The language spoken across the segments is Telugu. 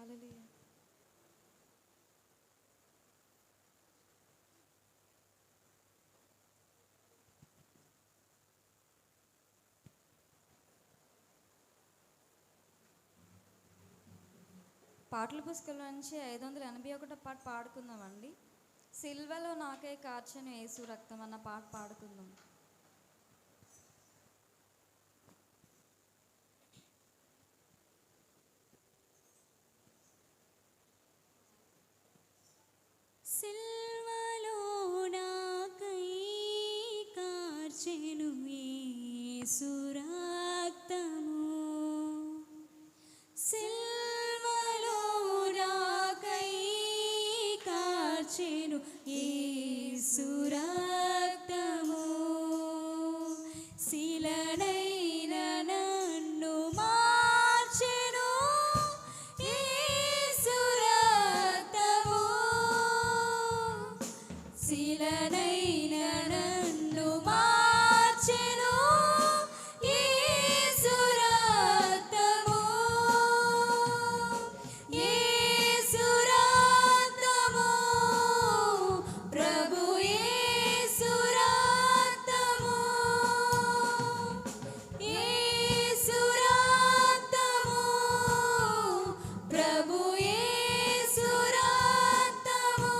హల్లెలూయా. పాటల పుస్తకంలో నుంచి 581 పాట పాడుకుందామండి. సిల్వలో నాకై కార్చెను యేసు రక్తం అన్న పాట పాడుకుందాం. సిల్వలో నాకై కార్చెను యేసు రక్తము, సిల్వలో నాకై కార్చెను యేసు రక్తము, శిలనైన నన్ను మార్చెను యేసు రక్తము, శిలనైన నన్ను మార్చెను యేసు రక్తము, యేసు రక్తము, ప్రభు యేసు రక్తము, యేసు రక్తము, ప్రభు యేసు రక్తము,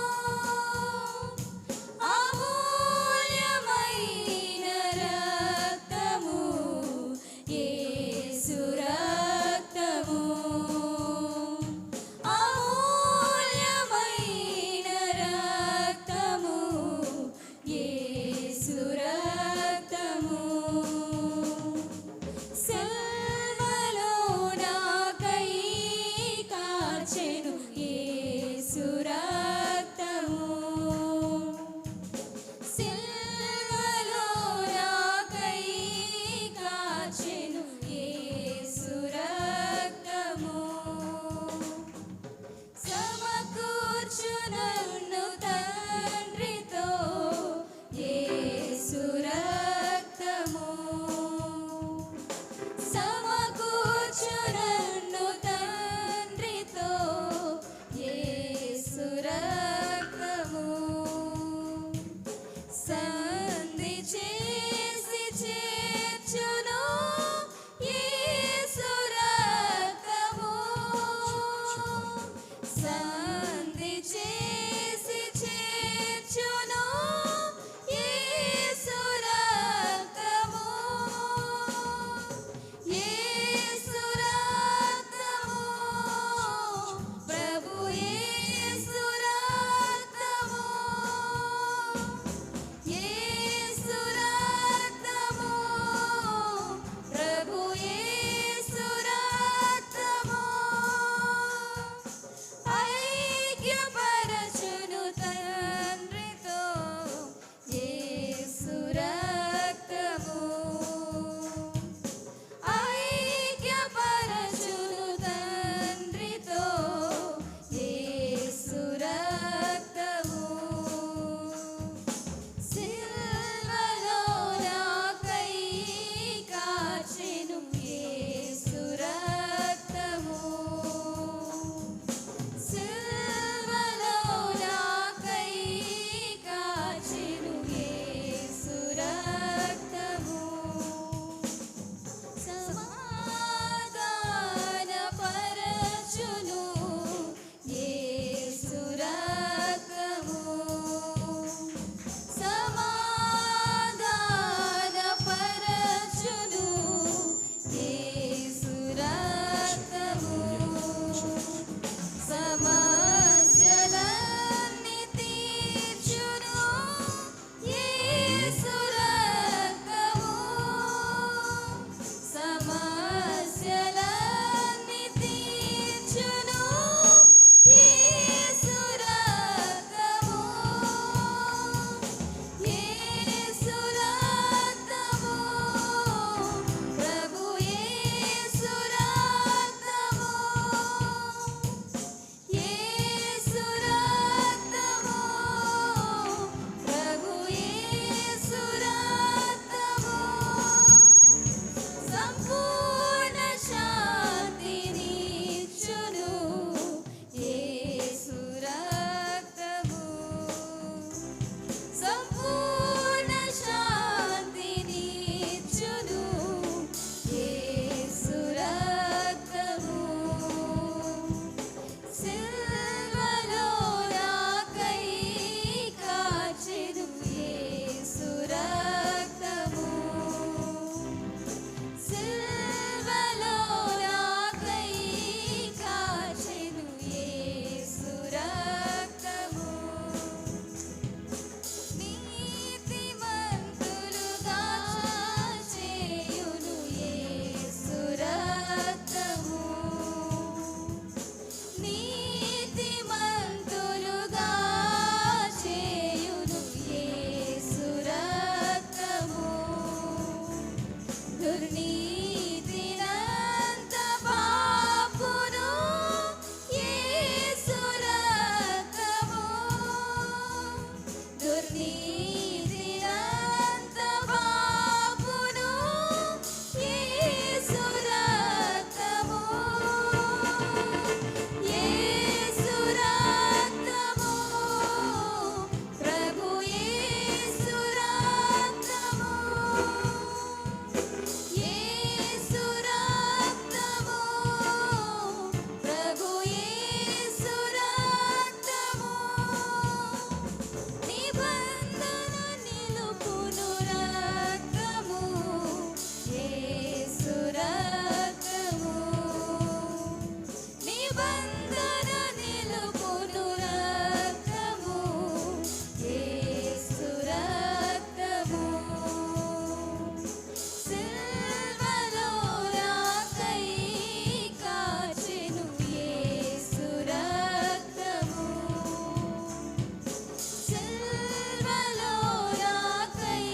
నీతినంత బాపును యేసు రక్తము యేసు రక్తము ప్రభు యేసు రక్తము యేసు రక్తము ప్రభు యేసు రక్తము నిబంధన నిలుపును రక్తము యేసు రక్తము నిబంధన నిలుపును రక్తము యేసు రక్తము సిల్వలో రాకై కాచెను యేసు రక్తము సిల్వలో రాకై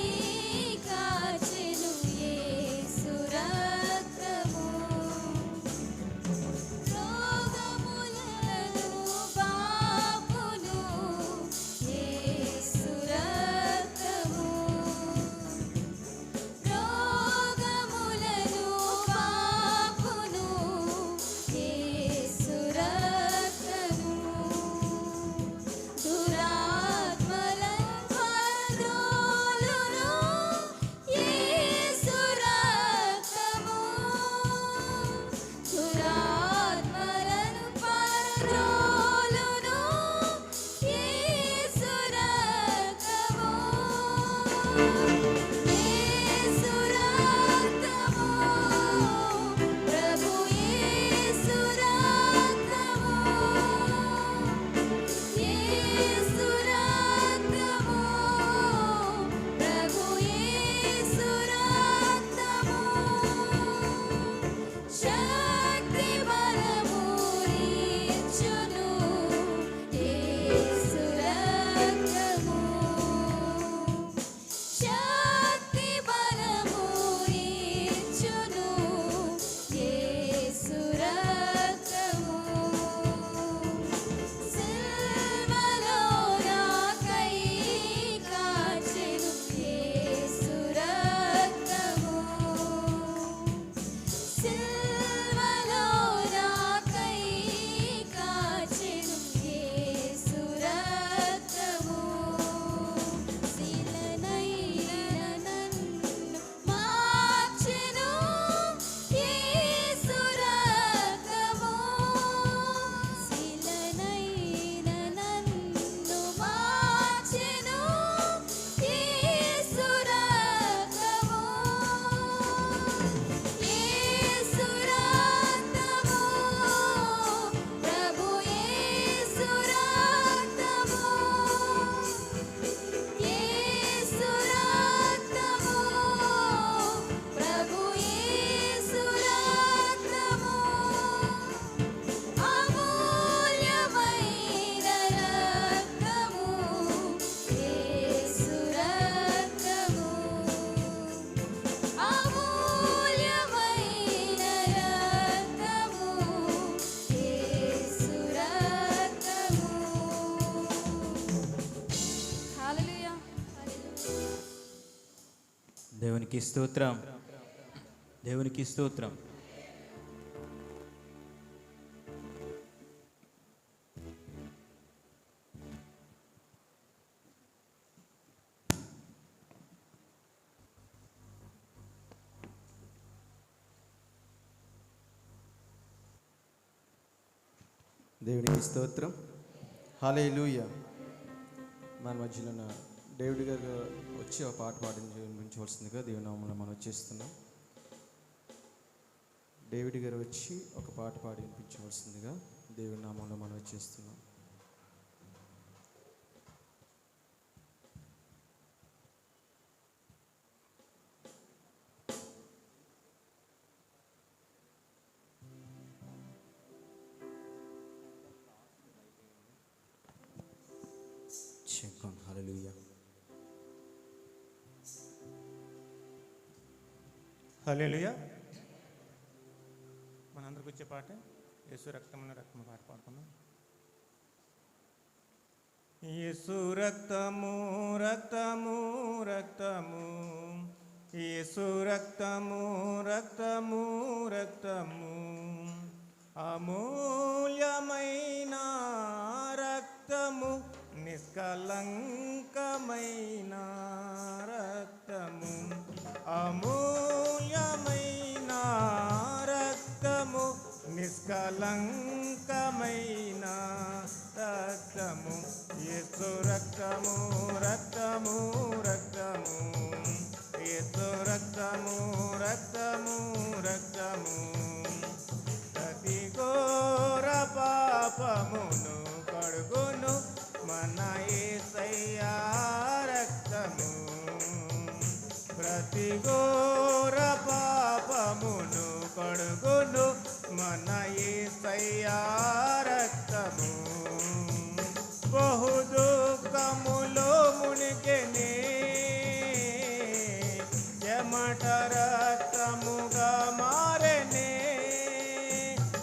కాచెను యేసు రక్తము రోగములను బాపును యేసు రక్తము రోగములను బాపును యేసు రక్తము దురాత్మలను పరద్రోలును యేసు రక్తము దురాత్మలను పరద్రోలును యేసు రక్తము యేసు రక్తము ప్రభు యేసు రక్తము యేసు రక్తము ప్రభు యేసు రక్తము శక్తి బలము ఇచ్చును యేసు రక్తము శక్తి బలము ఇచ్చును యేసు రక్తము సిల్వలో రాకై కాచెను యేసు రక్తము సిల్వలో రాకై కాచెను యేసు రక్తము శిలనైన నన్ను మార్చెను యేసు రక్తము శిలనైన నన్ను మార్చెను యేసు రక్తము యేసు రక్తము ప్రభు యేసు రక్తము యేసు రక్తము ప్రభు యేసు రక్తము అమూల్యమైన రక్తము యేసు రక్తము అమూల్యమైన రక్తము యేసు రక్తము హల్లెలూయా దేవునికి స్తోత్రం, దేవునికి స్తోత్రం. దేవునికి స్తోత్రం. హల్లెలూయా. మన మధ్యలో ఉన్న డేవిడ్ గారు వచ్చి ఒక పాట వినిపించవలసిందిగా దేవుని నామములో మనం చేస్తున్నాం. డేవిడ్ గారు వచ్చి ఒక పాట పాడి వినిపించవలసిందిగా దేవుని నామములో మనం చేస్తున్నాం. హల్లెలూయా. హల్లెలూయా. మనందరికి వచ్చే పాట యేసు రక్తమున రక్తము పాట పాడుకుందాం. యేసు రక్తము రక్తము రక్తము యేసు రక్తము రక్తము రక్తము అమూల్యమైన రక్తము నిష్కలంకమైన రక్తము అమూల్యమైన రక్తము నిష్కలంకమైన రక్తము యేసు రక్తము రక్తము రక్తము యేసు రక్తము రక్తము రక్తము ప్రతి ఘోర పాపమును కడుగును మన యేసయ్యా రక్తము ప్రతి ఘోర పాపమును కడుగును మన యేసయ్యా రక్తము బహు దుఃఖములో మునిగెనే చెమట రక్తముగా మారెనే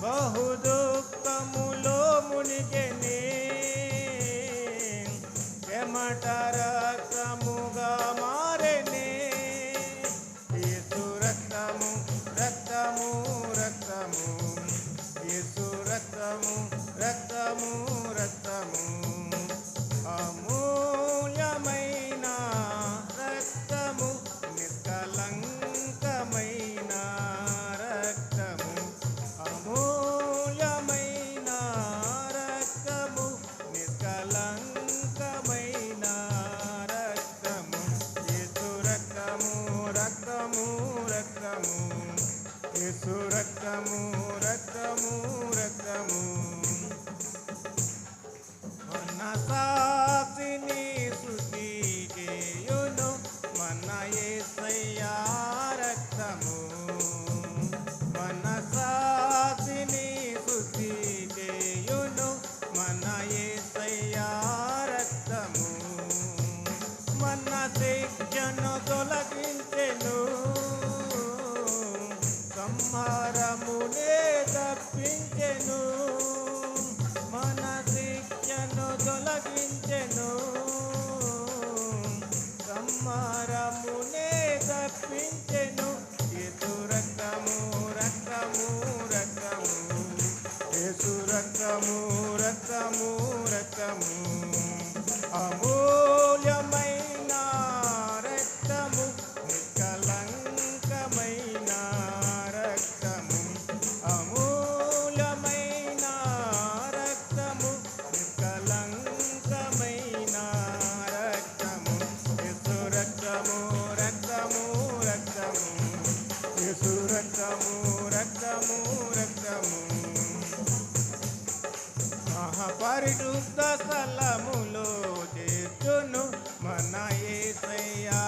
బహు దుఃఖములో మునిగెనే చెమట రక్తముగా మారెనే యేసు రక్తము రక్తము రక్తము యేసు రక్తము రక్తము రక్తము అమూల్యమైన రక్తము నిష్కలంకమైన రక్తము అమూల్యమైన రక్తము నిష్కలంకమైన రక్తము యేసు రక్తము రక్తము రక్తము యేసు రక్తము రక్తము రక్తము మన సాక్షిని స్తుతి చేయును మన యేసయ్యా రక్తము మన సాక్షిని స్తుతి చేయును మన యేసయ్యా రక్తము మన శిక్షను తొలగించెను సంహారమునే తప్పించెను మన శిక్షను తొలగించెను సంహారమునే తప్పించెను యేసు రక్తము రక్తము రక్తము యేసు రక్తము రక్తము రక్తము అమూల్యమైన రక్తము నిష్కలంకమైన రక్తము అమూల్యమైన రక్తము నిష్కలంకమైన రక్తము యేసు రక్తము రక్తము రక్తము యేసు రక్తము రక్తము రక్తము మహాపరిశుద్ధ స్థలములో చేర్చును మన యేసయ్యా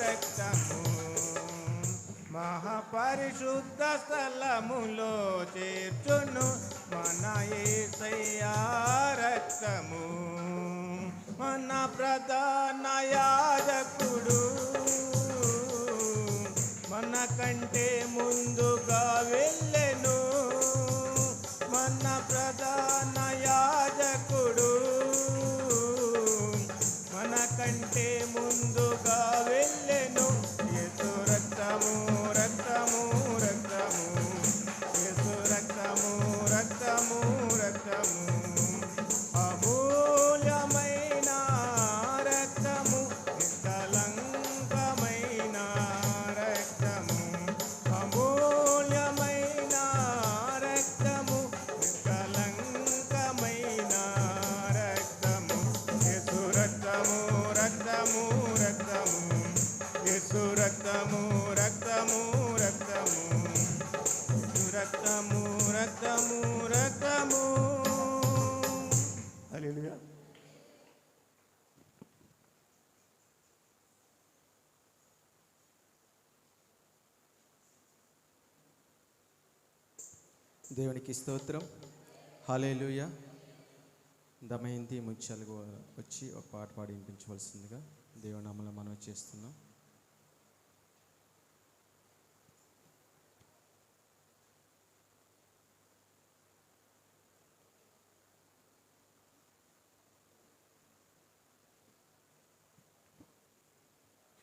రక్తము మహాపరిశుద్ధ స్థలములో చేర్చును మన యేసయ్యా రక్తము మన ప్రధాన యాజకుడు మన కంటే ముందుగా వెళ్ళెను మన ప్రధాన యాజకుడు మన కంటే ముందుగా వెళ్ళెను యేసు రక్తము రక్తము రక్తము యేసు రక్తము రక్తము రక్తము అమూల్యమైన రక్తము నిష్కలంకమైన రక్తము అమూల్యమైన రక్తము నిష్కలంకమైన రక్తము యేసు రక్తము రక్తము రక్తము యేసు రక్తము రక్తము రక్తము యేసు రక్తము రక్తము రక్తము హల్లెలూయా దేవునికి స్తోత్రం. హల్లెలూయా. దమయంతి ముత్యాలు వచ్చి ఒక పాట పాడి వినిపించవలసిందిగా దేవుని నామములో మనవి చేస్తున్నాం.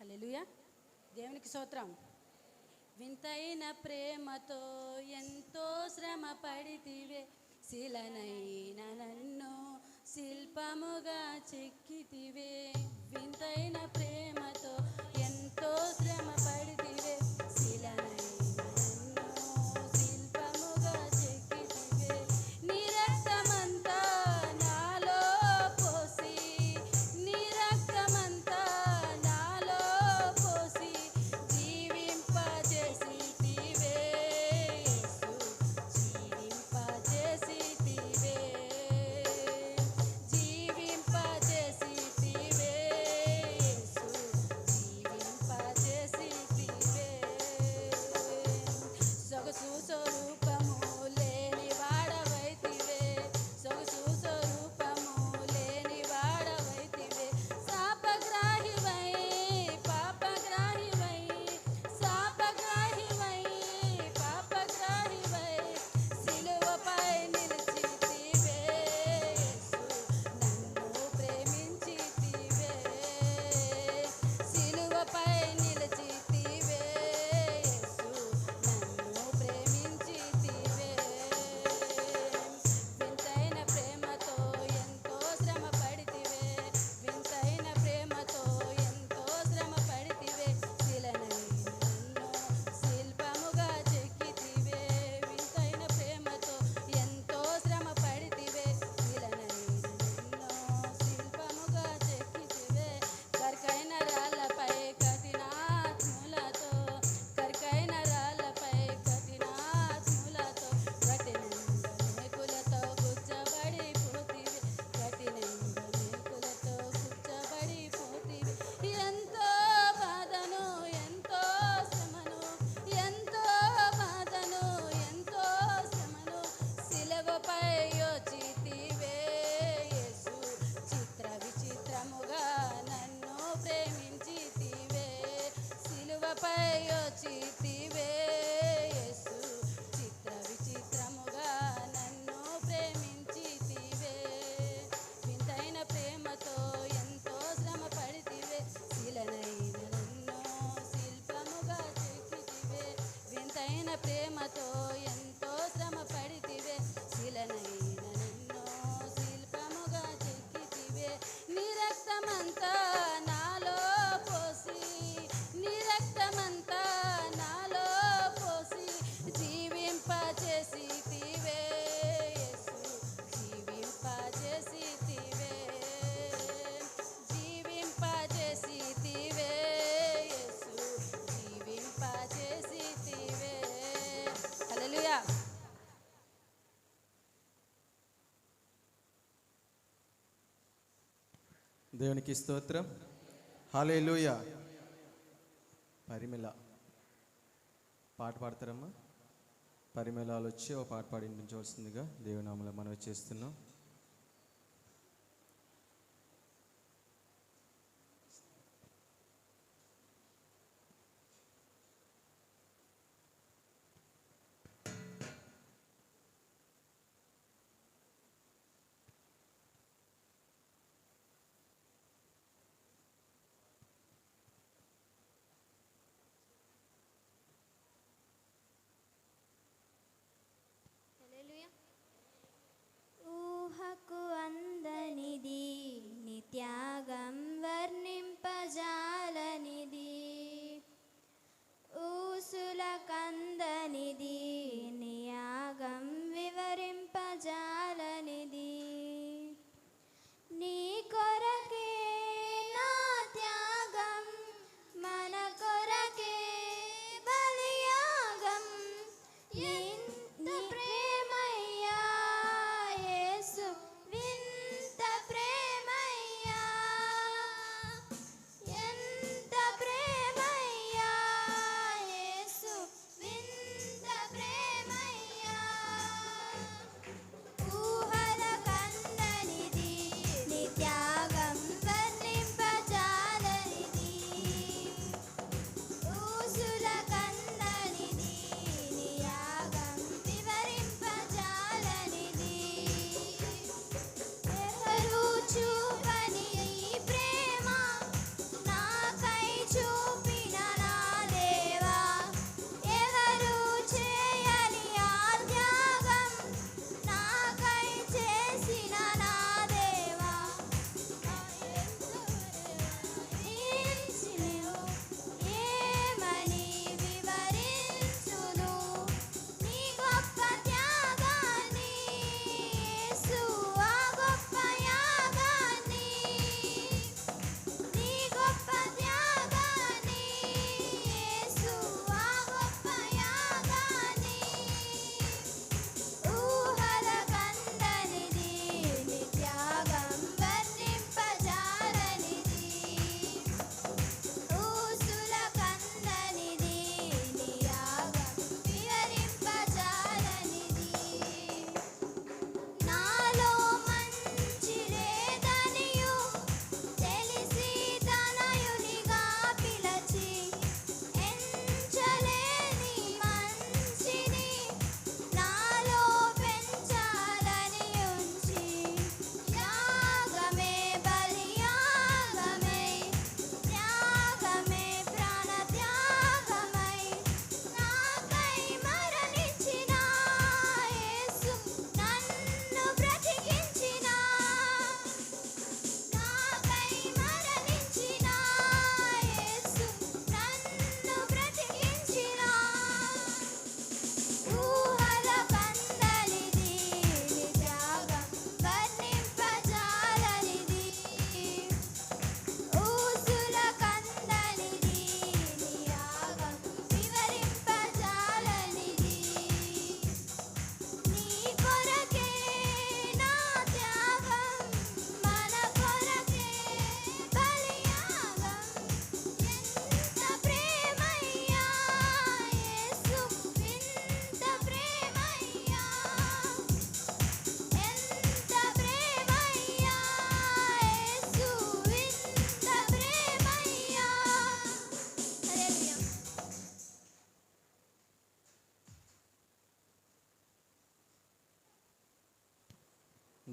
హల్లెలూయా. దేవునికి స్తోత్రం. వింతైన ప్రేమతో ఎంతో శ్రమ పడితివే, శిలనైన నన్ను శిల్పముగా చెక్కితివే. వింతైన ప్రేమతో ఎంతో శ్రమ పడితివే, శిలనైన నన్ను శిల్పముగా చెక్కితివే. నీ రక్తమంతా నాలో పోసి, నీ రక్తమంతా నాలో పోసి జీవింపజేసితివే యేసు, జీవింపజేసితివే, జీవింపజేసితివే యేసు, జీవింపజేసితివే. సొగసు స్వరూపము లేని వాడవైతివే, సొగసు స్వరూపము లేని వాడవైతివే. శాపగ్రాహివై పాపగ్రాహివై, శాపగ్రాహివై పాపగ్రాహివై సిలువపై నిలిచితివే యేసు, నన్ను ప్రేమించితివే. సిలువపై నిలిచితివే యేసు, నన్ను ప్రేమించితివే. వింతైన ప్రేమతో ఎంతో శ్రమ పడితివే, వింతైన ప్రేమతో ఎంతో శ్రమ పడితివే. శిలనైన నన్ను శిల్పముగా చెక్కితివే. వింతైన ప్రేమతో ఎంతో శ్రమ పడితివే, శిలనైన నన్ను శిల్పముగా చెక్కితివే. కరికైన రాళ్ళపై కఠినాత్ములతో, కరికైన రాళ్ళపై కఠినాత్ములతో, కఠినంగనేకులతో గుచ్చబడిపోతివి, కఠినంగనేకులతో గుచ్చబడిపోతివి. ఎంతో బాధను ఎంతో శ్రమను, ఎంతో బాధను ఎంతో శ్రమను శిలువపై యోచితివే యేసు, చిత్ర విచిత్రముగా నన్ను ప్రేమించితివే. సిలువపై యోచితివే యేసు, చిత్ర విచిత్రముగా నన్ను ప్రేమించితివే. వింతైన ప్రేమతో ఎంతో శ్రమ పడితివే, శిలనైన నన్ను శిల్పముగా చెక్కితివే. వింతైన ప్రేమతో ఎంతో శ్రమ పడితివే, శిలనైన నన్ను శిల్పముగా చెక్కితివే. నీ రక్తమంతా నాలో పోసి, నీ రక్తమంతా నాలో పోసి జీవింపజేసితివే యేసు, జీవింపజేసితివే, జీవింపజేసితివే యేసు, జీవింపజేసితివే. హల్లెలూయా. దేవునికి స్తోత్రం. హల్లెలూయా. పరిమళ పాట పాడతారమ్మా. పరిమళాలు వచ్చి ఒక పాట పాడి వినిపించవలసిందిగా దేవుని నామములో మనవి చేస్తున్నాం. హల్లెలూయా.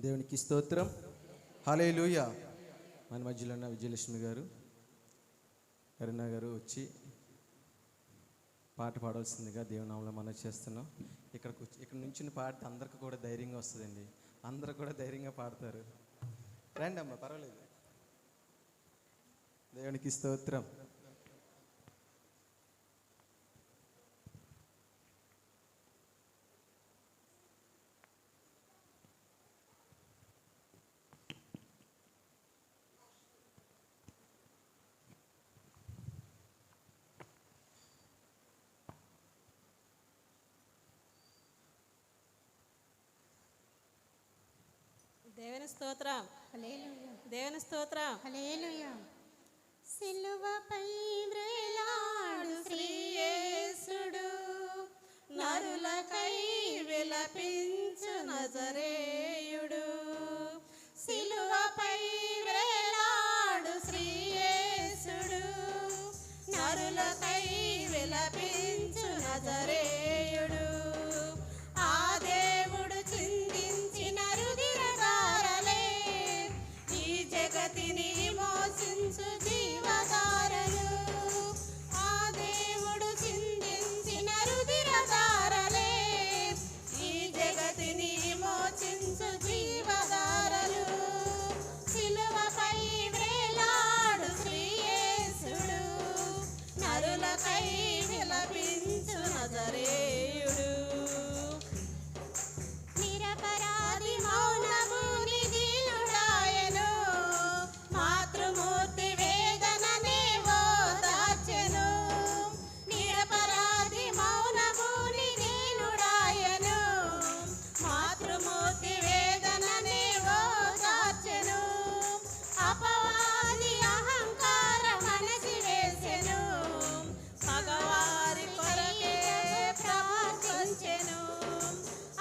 దేవునికి స్తోత్రం. హల్లెలూయా. మన మధ్యలో ఉన్న విజయలక్ష్మి గారు, కరుణ గారు వచ్చి పాట పాడాల్సిందిగా దేవుని నామములో మనం చేస్తున్నాం. ఇక్కడ నుంచి పాడితే అందరికి కూడా ధైర్యంగా వస్తుందండి. అందరూ కూడా ధైర్యంగా పాడతారు. రండి అమ్మ, పర్వాలేదు. దేవునికి స్తోత్రం. దేవుని స్తోత్రం. దేవుని స్తోత్రం. సిలువపై వ్రేలాడు శ్రీయేసుడు, నరులకై విలపించు నజరేయుడు. సిలువపై వ్రేలాడు శ్రీయేసుడు, నరులకై విలపించు నజరేయుడు. ఆ దేవుడు చిందించిన రుధిరధారలే ఈ జగతిని మోసించు జీవధారలు. ఆ దేవుడు చిందించిన రుధిరధారలే ఈ జగతిని మోసించు జీవధారలు. సిలువపై వ్రేలాడు శ్రీయేసుడు, నరులకై విలపించు నజరేయుడు. నిరపరాధి మౌనముని దీనుడాయెను, మాతృమూర్తి వేదననే ఓదార్చెను. నిరపరాధి మౌనముని దీనుడాయెను, మాతృమూర్తి వేదననే ఓదార్చెను. అపవాది అహంకారం అణచివేసెను, మగవారి కొరకే ప్రార్థించెను.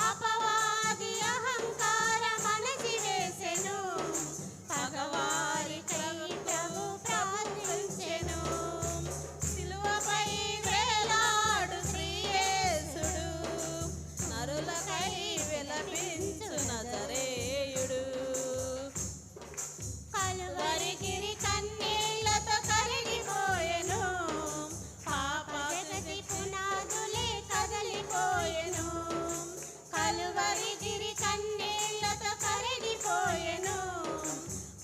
అపవాది అహంకారం అణచివేసెను, మగవారికై ప్రభు ప్రార్థించెను. సిలువపై వేలాడు శ్రీయేసుడు, నరులకై విలపించు నజరేయుడు. కలువరిగిరి కన్నీళ్లతో కరిగిపోయెను, పాప జగతి పునాదులే కదలిపోయెను. కలువరిగిరి కన్నీళ్లతో కరిగిపోయెను,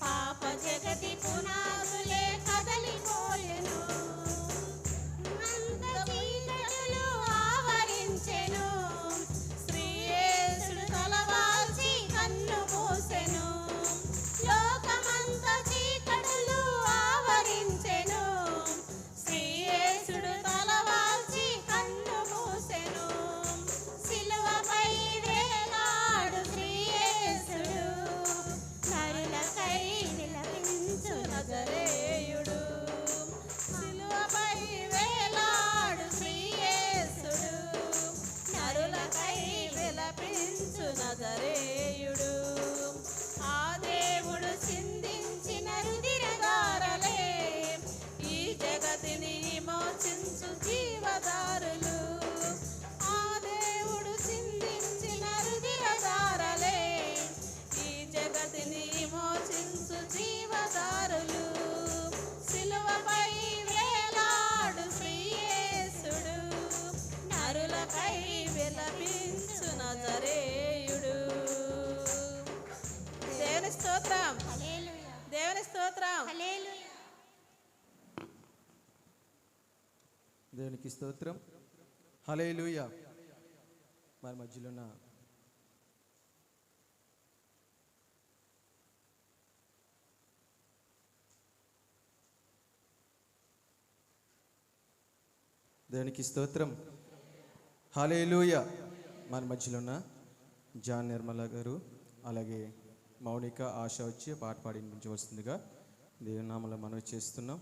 పాప జగతి పునాదులే కదలిపోయెను. అంత చీకటులు ఆవరించెను, శ్రీయేసుడు తలవాల్చి కన్ను మూసెను. లోకమంత చీకటులు ఆవరించెను, శ్రీయేసుడు తలవాల్చి కన్ను మూసెను. సిలువపై వేలాడు శ్రీయేసుడు, నరులకై విలపించు నజరేయుడు. సిలువపై వేలాడు శ్రీయేసుడు, నరులకై విలపించు నజరేయుడు. ఆ దేవుడు చిందించిన రుధిరధారలే ఈ జగతిని మోచించు జీవధారులు. ఆ దేవుడు చిందించిన రుధిరధారలే ఈ జగతిని మోచించు జీవధారులు. సిలువపై వేలాడు శ్రీయేసుడు, నరులకై విలపించు నజరేయుడు. దేవుని స్తోత్రం. దేవుని స్తోత్రం. దేవునికి స్తోత్రం. హల్లెలూయా. మన మధ్యలో ఉన్న దేవునికి స్తోత్రం. హల్లెలూయా. మన మధ్యలో ఉన్న జాన్ నిర్మల గారు, అలాగే మౌనిక, ఆశ వచ్చి పాట పాడించవలసిందిగా దేవుని నామములో మనవి చేస్తున్నాం.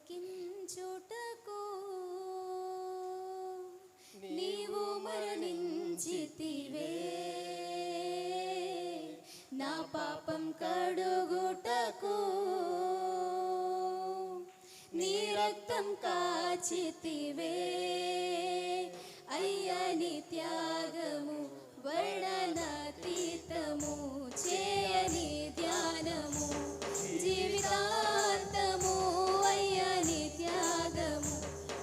బ్రతికించుటకు నీవు మరణించితివే, నా పాపం కడుగుటకు నీ రక్తం కాచితివే. అయ్యా నీ త్యాగము వర్ణనాతీతము, చేయని ధ్యానము జీవితాంతము. అయ్యా నీ త్యాగము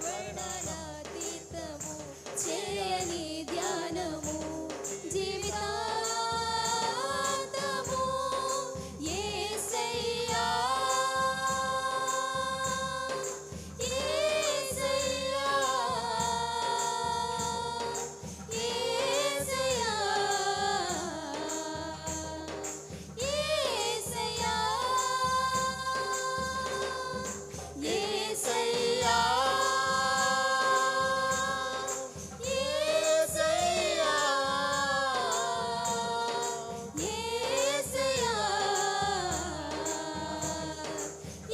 వర్ణనాతీతము, చేయని ధ్యానము జీవితాంతము. యేసయ్యా యేసయ్యా యేసయ్యా యేసయ్యా యేసయ్యా యేసయ్యా యేసయ్యా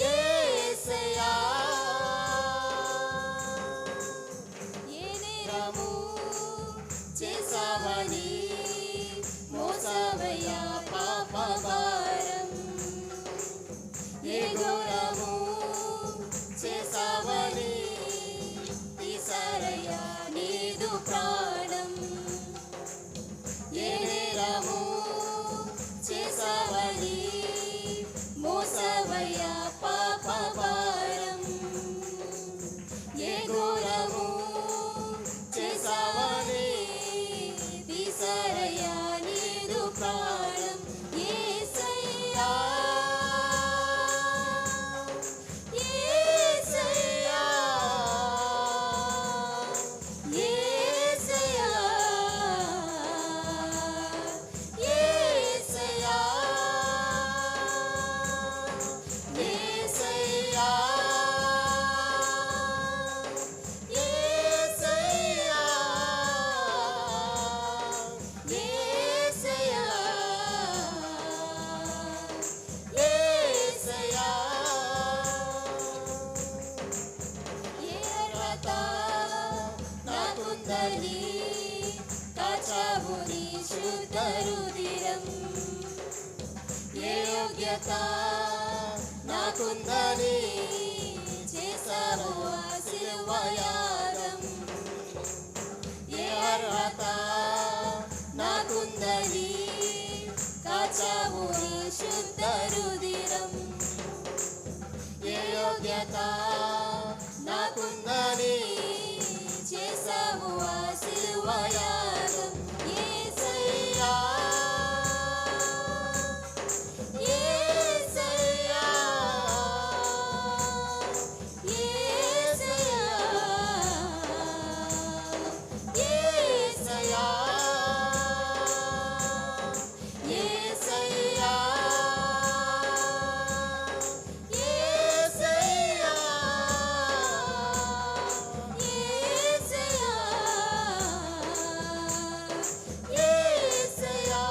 యేసయ్యా. ఏ నేరము చేసావని మోసావయ్యా పాప భారం, ఏ ఘోరము చేసావని తీసారయ్యా నీదు ప్రాణం. ఏ నేరము చేసావని మోసావయ్యా పాప భారం, ఏ ఘోరము చేసావని తీసారయ్యా నీదు ప్రాణం. యేసయ్యా యేసయ్యా యేసయ్యా యేసయ్యా యేసయ్యా యేసయ్యా యేసయ్యా యేసయ్యా. ఏ అర్హత నాకుందని కాచావు నీ శుద్ధ రుధిరం, ఏ యోగ్యత నాకుందని చేసావు ఆ శిలువ యాగం. ఏ అర్హత నాకుందని కాచావు నీ శుద్ధ రుధిరం, ఏ యోగ్యత నాకుందని చేసావు ఆ శిలువ యాగం. యేసయ్యా యేసయ్యా యేసయ్యా యేసయ్యా యేసయ్యా యేసయ్యా యేసయ్యా యేసయ్యా.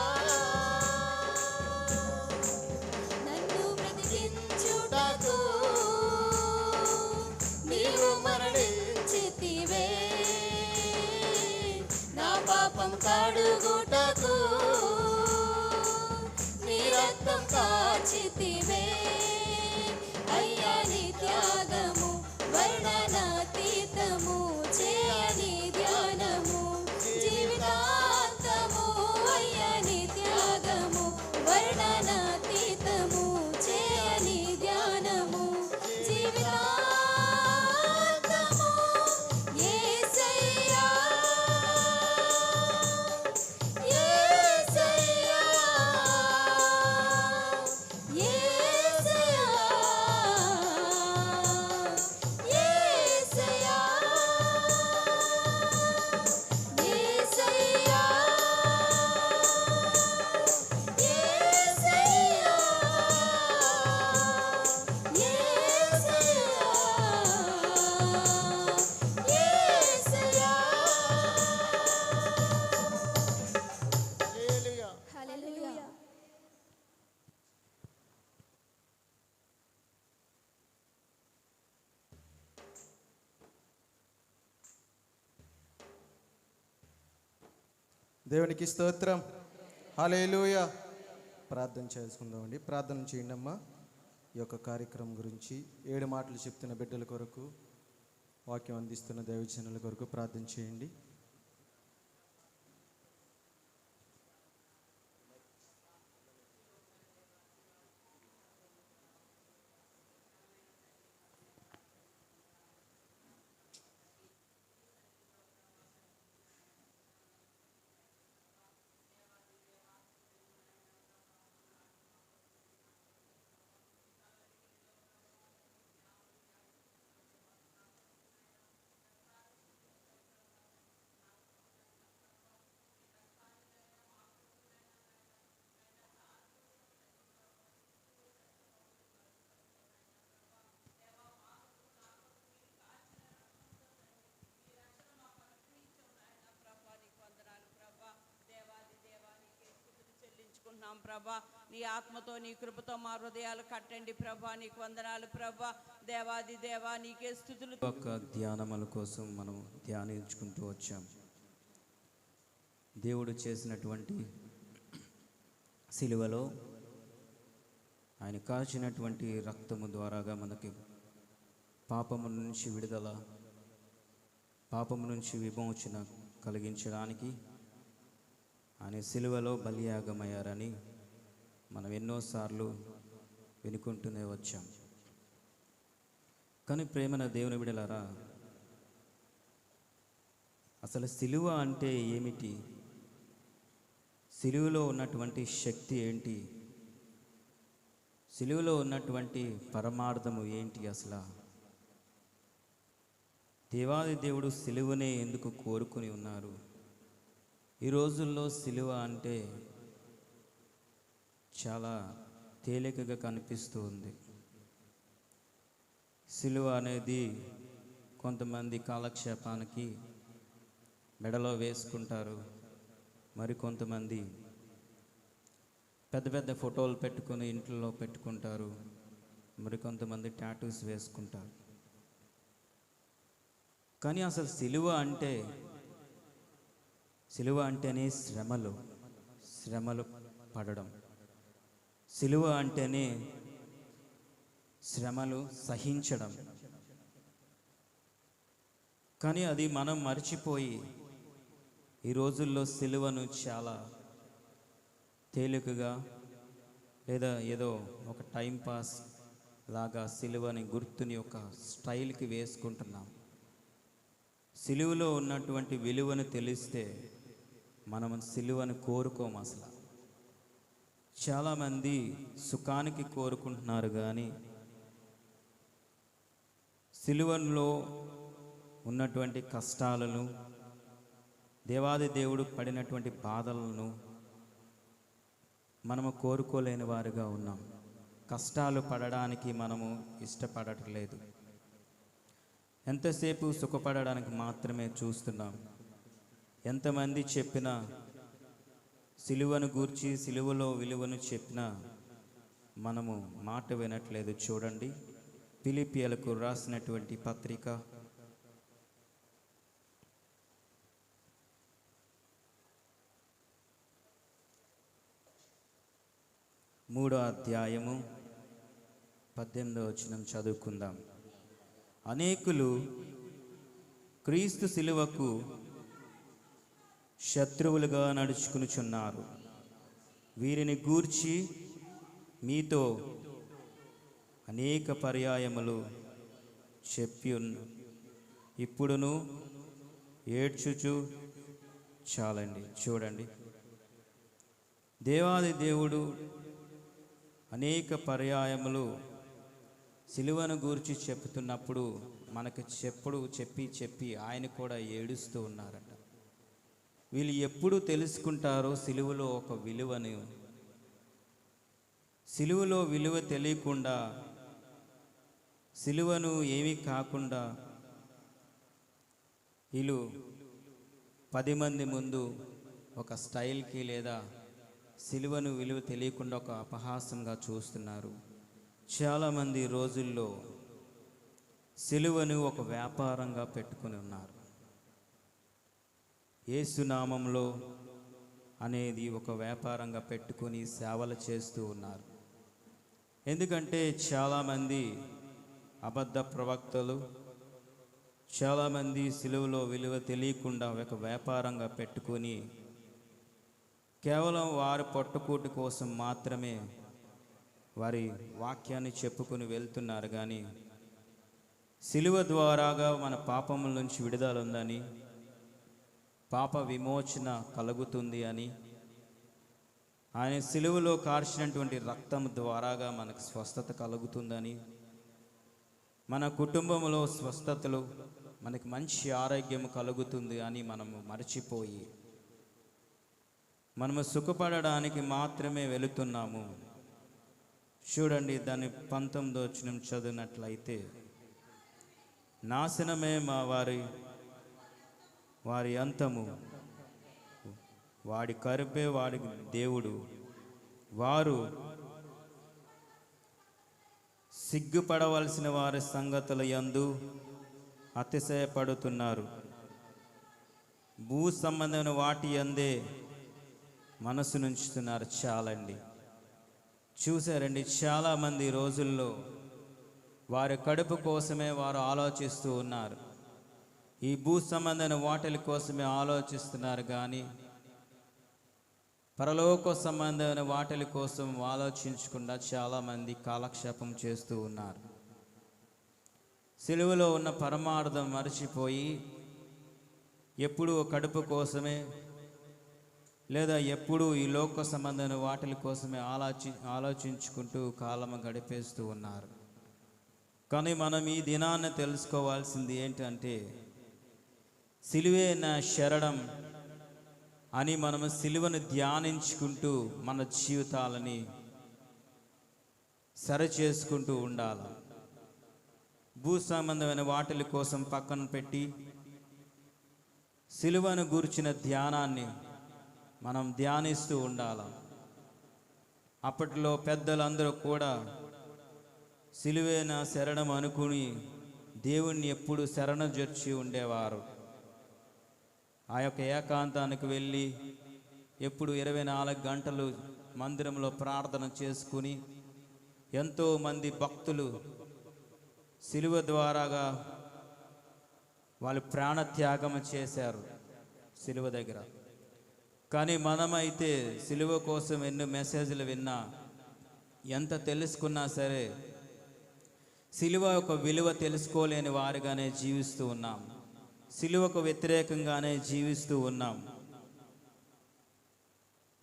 నన్ను బ్రతికించుటకు నీవు మరణించితివే, నా పాపం కడుగుటకు నీ రక్తం కాచితివే. అయ్యా నీ త్యాగము వర్ణనాతీతము, చేయని ధ్యానము జీవితాంతము. అయ్యా నీ త్యాగము వర్ణనాతీతము, చేయని ధ్యానము జీవితాంతము. యేసయ్యా యేసయ్యా దేవునికి స్తోత్రం. హల్లెలూయా. ప్రార్థన చేసుకుందామండి. ప్రార్థన చేయండి అమ్మా. ఈ యొక్క కార్యక్రమం గురించి 7 మాటలు చెప్తున్న బిడ్డల కొరకు, వాక్యం అందిస్తున్న దైవజనుల కొరకు ప్రార్థన చేయండి. చెల్లించుకుంటున్నాం ప్రభా. నీ ఆత్మతో నీ కృపతో మా హృదయాలు కట్టండి ప్రభా. నీకు వందనాలు ప్రభా. దేవాది దేవా నీకే స్తుతులు. ఒక ధ్యానముల కోసం మనం ధ్యానించుకుంటూ వచ్చాం. దేవుడు చేసినటువంటి సిలువలో ఆయన కాచినటువంటి రక్తము ద్వారాగా మనకి పాపము నుంచి విడుదల, పాపము నుంచి విమోచన కలిగించడానికి ఆయన సిలువలో బలియాగమయ్యారని మనం ఎన్నోసార్లు వినుకుంటూనే వచ్చాం. కానీ ప్రేమన దేవుని బిడ్డలారా, అసలు సిలువ అంటే ఏమిటి? సిలువలో ఉన్నటువంటి శక్తి ఏంటి? సిలువలో ఉన్నటువంటి పరమార్థము ఏంటి? అసలు దేవాది దేవుడు సిలువనే ఎందుకు కోరుకుని ఉన్నారు? ఈ రోజుల్లో సిలువ అంటే చాలా తేలికగా కనిపిస్తూ ఉంది. సిలువ అనేది కొంతమంది కాలక్షేపానికి మెడలో వేసుకుంటారు, మరి కొంతమంది పెద్ద పెద్ద ఫోటోలు పెట్టుకొని ఇంట్లో పెట్టుకుంటారు, మరి కొంతమంది టాటూస్ వేసుకుంటారు. కానీ అసలు సిలువ అంటేనే శ్రమలు పడడం. సిలువ అంటేనే శ్రమలు సహించడం. కానీ అది మనం మర్చిపోయి ఈ రోజుల్లో సిలువను చాలా తేలికగా లేదా ఏదో ఒక టైంపాస్ లాగా సిలువని గుర్తుని ఒక స్టైల్కి వేసుకుంటున్నాం. సిలువలో ఉన్నటువంటి విలువను తెలిస్తే మనం సిలువను కోరుకోము. అసలు చాలామంది సుఖానికి కోరుకుంటున్నారు, కానీ సిలువలో ఉన్నటువంటి కష్టాలను, దేవాది దేవుడు పడినటువంటి బాధలను మనము కోరుకోలేని వారుగా ఉన్నాం. కష్టాలు పడడానికి మనము ఇష్టపడట్లేదు. ఎంతసేపు సుఖపడడానికి మాత్రమే చూస్తున్నాం. ఎంతమంది చెప్పినా, సిలువను గూర్చి సిలువలో విలువను చెప్పినా మనము మాట వినట్లేదు. చూడండి, ఫిలిప్పీయులకు రాసినటువంటి పత్రిక 3వ అధ్యాయము 18వ వచనం చదువుకుందాం. అనేకులు క్రీస్తు సిలువకు శత్రువులుగా నడుచుకునుచున్నారు. వీరిని గూర్చి మీతో అనేక పర్యాయములు చెప్పి ఇప్పుడును ఏడ్చుచు చాలండి. చూడండి, దేవాది దేవుడు అనేక పర్యాయములు సిలువను గూర్చి చెప్తున్నప్పుడు మనకు చెప్పి ఆయన కూడా ఏడుస్తూ ఉన్నారట. వీళ్ళు ఎప్పుడు తెలుసుకుంటారో సిలువలో ఒక విలువను? సిలువలో విలువ తెలియకుండా, సిలువను ఏమీ కాకుండా వీళ్ళు 10 మంది ముందు ఒక స్టైల్కి లేదా సిలువను విలువ తెలియకుండా ఒక అపహాసంగా చూస్తున్నారు. చాలామంది రోజుల్లో సిలువను ఒక వ్యాపారంగా పెట్టుకుని ఉన్నారు. యేసు నామంలో అనేది ఒక వ్యాపారంగా పెట్టుకొని సేవలు చేస్తూ ఉన్నారు. ఎందుకంటే చాలామంది అబద్ధ ప్రవక్తలు, చాలామంది సిలువలో విలువ తెలియకుండా ఒక వ్యాపారంగా పెట్టుకొని కేవలం వారి పొట్టకూటి కోసం మాత్రమే వారి వాక్యాన్ని చెప్పుకొని వెళ్తున్నారు. కానీ సిలువ ద్వారాగా మన పాపముల నుంచి విడుదల ఉందని, పాప విమోచన కలుగుతుంది అని, ఆయన సిలువలో కార్చినటువంటి రక్తం ద్వారాగా మనకు స్వస్థత కలుగుతుందని, మన కుటుంబంలో స్వస్థతలు, మనకి మంచి ఆరోగ్యం కలుగుతుంది అని మనము మర్చిపోయి మనము సుఖపడడానికి మాత్రమే వెళుతున్నాము. చూడండి, దాని 19వ వచనం చదివినట్లయితే, నాశనమే మా వారి అంతము, వాడి కరుపే వాడి దేవుడు, వారు సిగ్గుపడవలసిన వారి సంగతుల యందు అతిశయపడుతున్నారు. భూ సంబంధమైన వాటి యందే మనసు నుంచుతున్నారు. చాలండి, చూసారండి, చాలామంది రోజుల్లో వారి కడుపు కోసమే వారు ఆలోచిస్తూ ఉన్నారు. ఈ భూ సంబంధమైన వాటిల కోసమే ఆలోచిస్తున్నారు, కానీ పరలోక సంబంధమైన వాటిల కోసం ఆలోచించకుండా చాలామంది కాలక్షేపం చేస్తూ ఉన్నారు. సిలువలో ఉన్న పరమార్థం మర్చిపోయి ఎప్పుడూ కడుపు కోసమే, లేదా ఎప్పుడూ ఈ లోక సంబంధమైన వాటిల కోసమే ఆలోచించుకుంటూ కాలం గడిపేస్తూ ఉన్నారు. కానీ మనం ఈ దినాన్ని తెలుసుకోవాల్సింది ఏంటంటే, సిలువే నా శరణం అని మనము సిలువను ధ్యానించుకుంటూ మన జీవితాలని సరిచేసుకుంటూ ఉండాలి. భూ సంబంధమైన వాటిల కోసం పక్కన పెట్టి సిలువను గూర్చిన ధ్యానాన్ని మనం ధ్యానిస్తూ ఉండాలి. అప్పట్లో పెద్దలందరూ కూడా సిలువే నా శరణం అనుకుని దేవుణ్ణి ఎప్పుడు శరణజొచ్చి ఉండేవారు. ఆ యొక్క ఏకాంతానికి వెళ్ళి ఎప్పుడు 24 గంటలు మందిరంలో ప్రార్థన చేసుకుని, ఎంతోమంది భక్తులు సిలువ ద్వారాగా వాళ్ళు ప్రాణత్యాగం చేశారు సిలువ దగ్గర. కానీ మనమైతే సిలువ కోసం ఎన్నో మెసేజ్లు విన్నా, ఎంత తెలుసుకున్నా సరే సిలువ యొక్క విలువ తెలుసుకోలేని వారిగానే జీవిస్తూ ఉన్నాం. సిలువకు వ్యతిరేకంగానే జీవిస్తూ ఉన్నాం.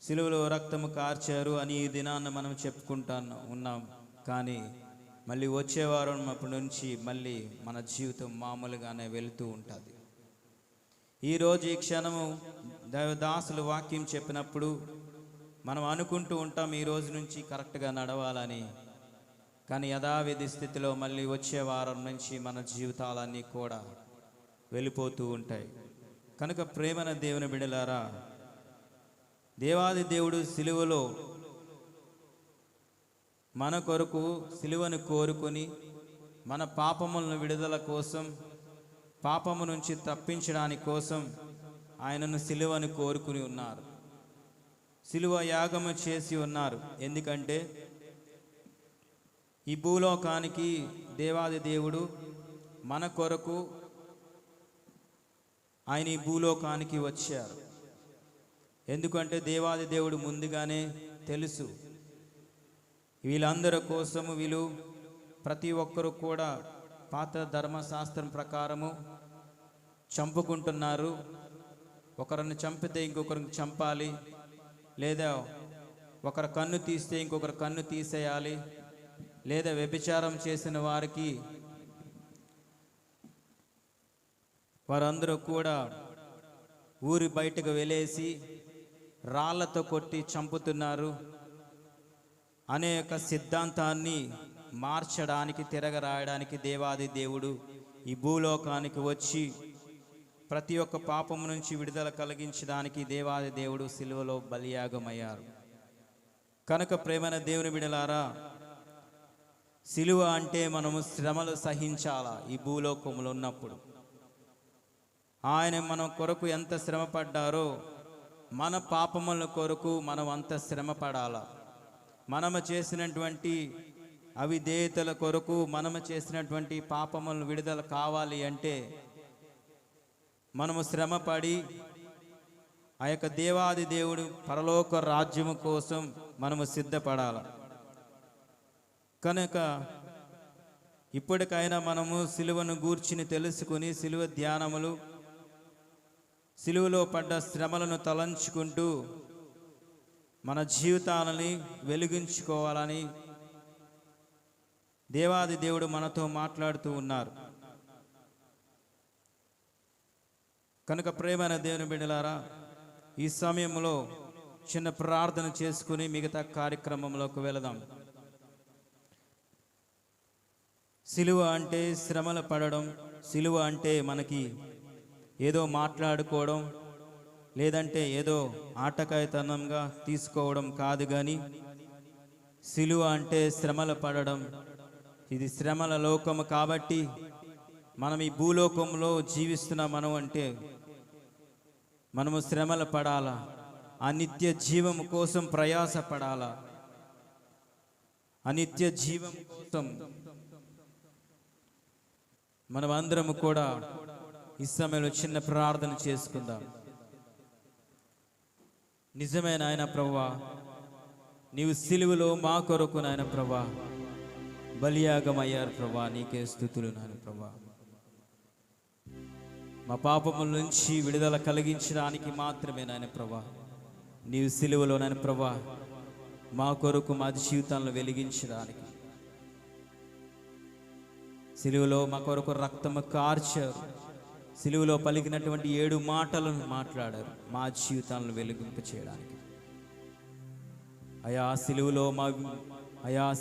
సిలువలో రక్తము కార్చారు అని ఈ దినాన్ని మనం చెప్పుకుంటా ఉన్నాం. కానీ మళ్ళీ వచ్చే వారం అప్పటి నుంచి మళ్ళీ మన జీవితం మామూలుగానే వెళుతూ ఉంటుంది. ఈరోజు ఈ క్షణము దైవదాసులు వాక్యం చెప్పినప్పుడు మనం అనుకుంటూ ఉంటాం ఈ రోజు నుంచి కరెక్ట్గా నడవాలని. కానీ యథావిధి స్థితిలో మళ్ళీ వచ్చే వారం నుంచి మన జీవితాలన్నీ కూడా వెళ్ళిపోతూ ఉంటాయి. కనుక ప్రేమన దేవుని బిడ్డలారా, దేవాది దేవుడు సిలువలో మన కొరకు సిలువను కోరుకొని మన పాపములను విడుదల కోసం, పాపము నుంచి తప్పించడానికి కోసం ఆయనను సిలువను కోరుకుని ఉన్నారు. సిలువ యాగము చేసి ఉన్నారు. ఎందుకంటే ఈ భూలోకానికి దేవాది దేవుడు మన కొరకు ఆయన ఈ భూలోకానికి వచ్చారు. ఎందుకంటే దేవాది దేవుడు ముందుగానే తెలుసు వీళ్ళందరి కోసము వీళ్ళు ప్రతి ఒక్కరు కూడా పాత ధర్మశాస్త్రం ప్రకారము చంపుకుంటున్నారు. ఒకరిని చంపితే ఇంకొకరిని చంపాలి, లేదా ఒకరి కన్ను తీస్తే ఇంకొకరి కన్ను తీసేయాలి, లేదా వ్యభిచారం చేసిన వారికి వారందరూ కూడా ఊరి బయటకు వెళ్ళేసి రాళ్లతో కొట్టి చంపుతున్నారు అనే ఒక సిద్ధాంతాన్ని మార్చడానికి, తిరగరాయడానికి దేవాది దేవుడు ఈ భూలోకానికి వచ్చి ప్రతి ఒక్క పాపం నుంచి విడుదల కలిగించడానికి దేవాది దేవుడు సిలువలో బలియాగమయ్యారు. కనుక ప్రేమైన దేవుని బిడ్డలారా, సిలువ అంటే మనము శ్రమలు సహించాలా. ఈ భూలోకంలో ఉన్నప్పుడు ఆయన మన కొరకు ఎంత శ్రమ పడ్డారో మన పాపముల కొరకు మనం అంత శ్రమ పడాలా. మనము చేసినటువంటి అవిధేయతల కొరకు, మనము చేసినటువంటి పాపములను విడుదల కావాలి అంటే మనము శ్రమపడి ఆ యొక్క దేవాది దేవుడు పరలోక రాజ్యము కోసం మనము సిద్ధపడాలి. కనుక ఇప్పటికైనా మనము సిలువను గూర్చిని తెలుసుకుని, సిలువ ధ్యానములు, సిలువలో పడ్డ శ్రమలను తలంచుకుంటూ మన జీవితాలని వెలిగించుకోవాలని దేవాది దేవుడు మనతో మాట్లాడుతూ ఉన్నారు. కనుక ప్రేమైన దేవుని బిడ్డలారా, ఈ సమయంలో చిన్న ప్రార్థన చేసుకుని మిగతా కార్యక్రమంలోకి వెళదాం. సిలువ అంటే శ్రమలు పడడం, సిలువ అంటే మనకి ఏదో మాట్లాడుకోవడం, లేదంటే ఏదో ఆటకాయతనంగా తీసుకోవడం కాదు. కానీ సిలువ అంటే శ్రమలు పడడం. ఇది శ్రమల లోకము కాబట్టి మనం ఈ భూలోకంలో జీవిస్తున్న మనం అంటే మనము శ్రమలు పడాలా, ఆ నిత్య జీవము కోసం ప్రయాస పడాలా. ఆ నిత్య జీవం కోసం మనం అందరము కూడా ఈ సమయంలో చిన్న ప్రార్థన చేసుకుందాం. నిజమైన ఆయన ప్రభువా, నీవు సిలువలో మా కొరకు నాయన ప్రభువా బలియాగమయ్యారు ప్రభువా, నీకే స్తుతులు నాయన ప్రభువా. మా పాపముల నుంచి విడుదల కలిగించడానికి మాత్రమే నాయన ప్రభువా నీవు సిలువలో నాయన ప్రభువా మా కొరకు మా జీవితాలను వెలిగించడానికి, సిలువలో మా కొరకు రక్తము కార్చారు, సిలువలో పలికినటువంటి 7 మాటలను మాట్లాడారు మా జీవితాలను వెలిగింప చేయడానికి. అయా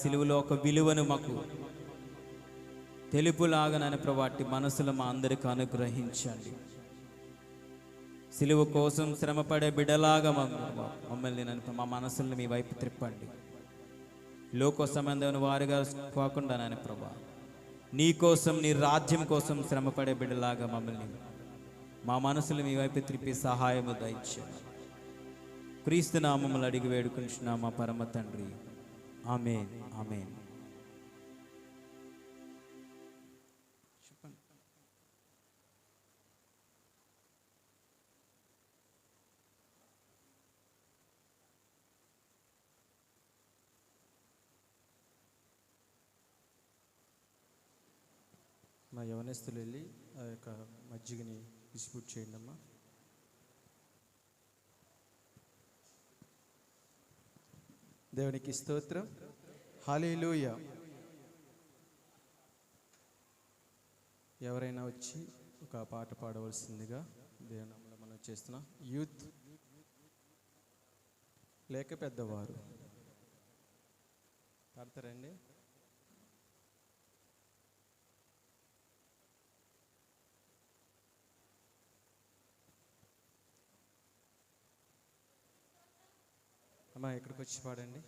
సిలువలో ఒక విలువను మాకు తెలుపులాగానని ప్రభువాటి మనసులు మా అందరికి అనుగ్రహించండి. సిలువ కోసం శ్రమపడే బిడ్డలాగా మమ్మల్ని మా మనసులను మీ వైపు త్రిప్పండి. లోక సంబంధమైన వారిగా కాకుండా నాయన ప్రభా, నీ కోసం, నీ రాజ్యం కోసం శ్రమపడే బిడ్డలాగా మమ్మల్ని మా మనసులు మీ వైపు త్రిప్పి సహాయము దయచేయండి. క్రీస్తు నామములు అడిగి వేడుకుంటున్నా మా పరమ తండ్రి, ఆమేన్, ఆమేన్. మా యవనస్తులు వెళ్ళి ఆ యొక్క మజ్జిగని డిస్ట్రిబ్యూట్ చేయండి అమ్మా. దేవునికి స్తోత్రం. హల్లెలూయా. ఎవరైనా వచ్చి ఒక పాట పాడవలసిందిగా దేవుని నామములో మనం చేస్తున్నాం. యూత్ లేక పెద్దవారు పాడతారండి. అమ్మా ఇక్కడికి వచ్చి పాడండి.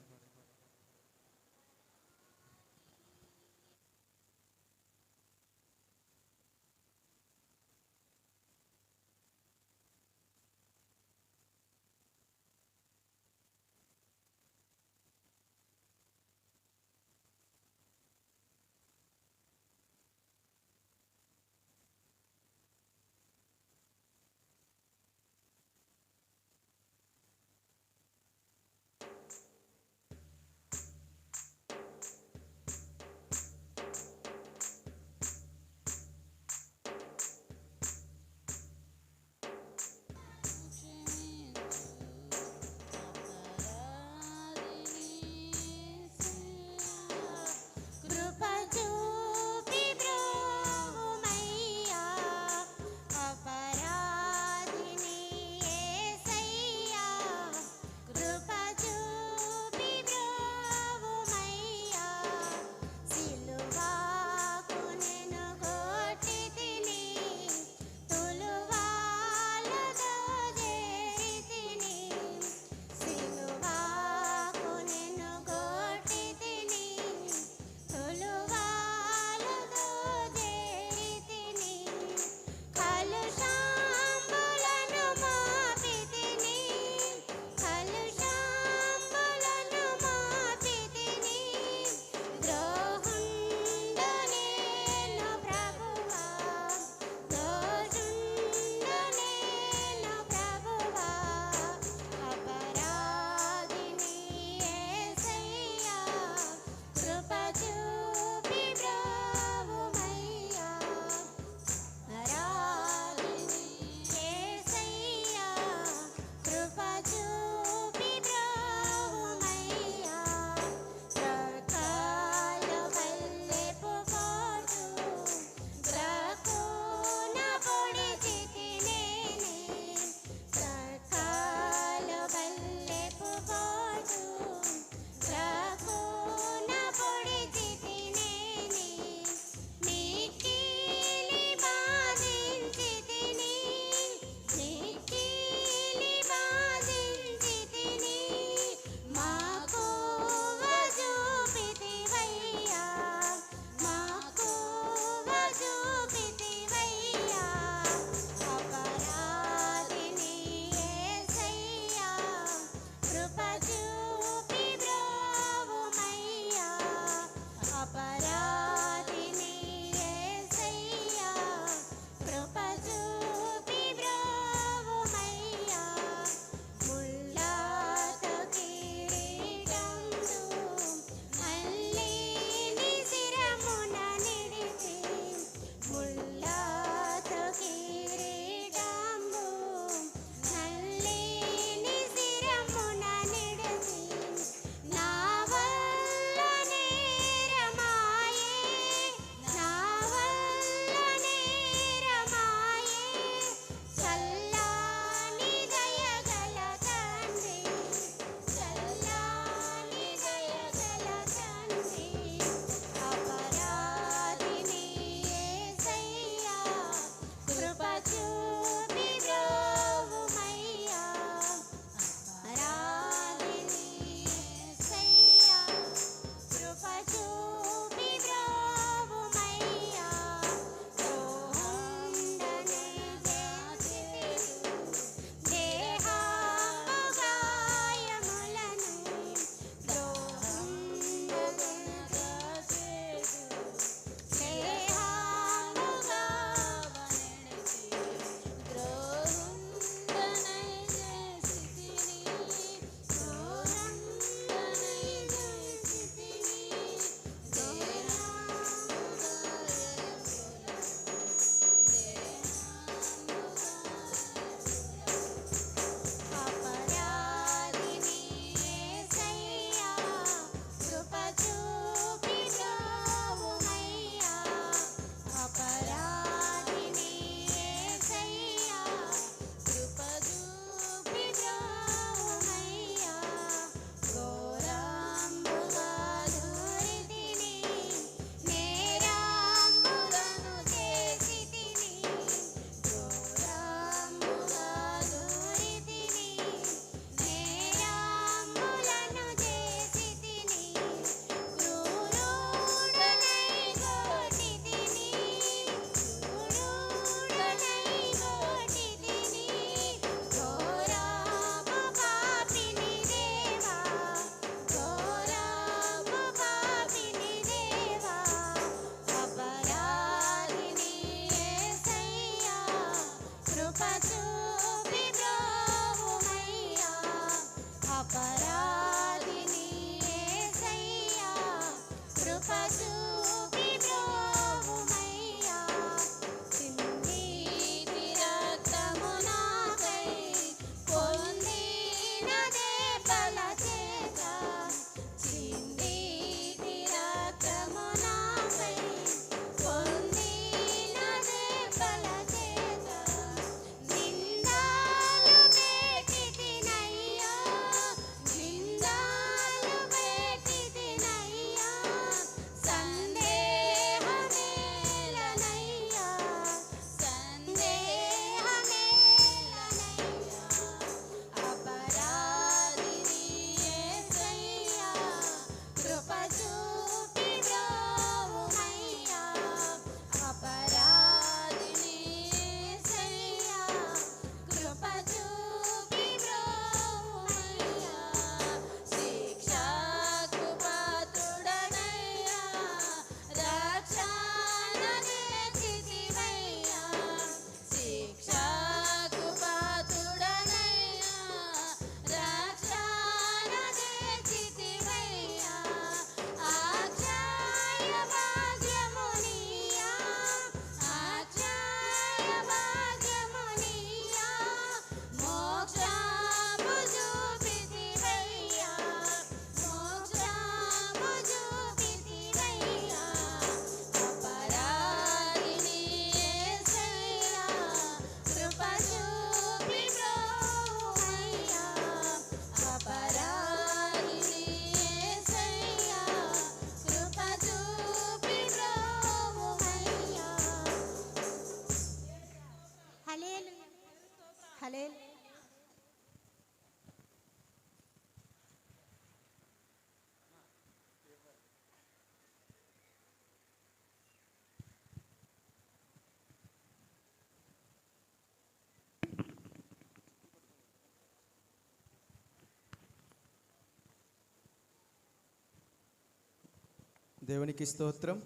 దేవునికి స్తోత్రం.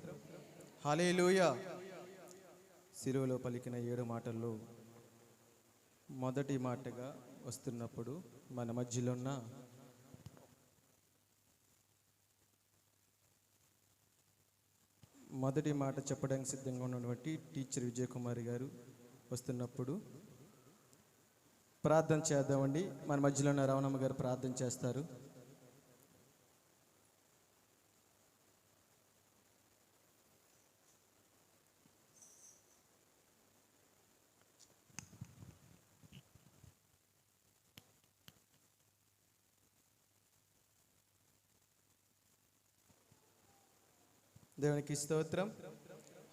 హల్లెలూయా. సిలువలో పలికిన 7 మాటల్లో మొదటి మాటగా వస్తున్నప్పుడు మన మధ్యలో ఉన్న మొదటి మాట చెప్పడానికి సిద్ధంగా ఉన్నటువంటి టీచర్ విజయ్ కుమారి గారు వస్తున్నప్పుడు ప్రార్థన చేద్దామండి. మన మధ్యలో ఉన్న రవణమ్మ గారు ప్రార్థన చేస్తారు. దేవునికి స్తోత్రం.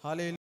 హల్లెలూయా.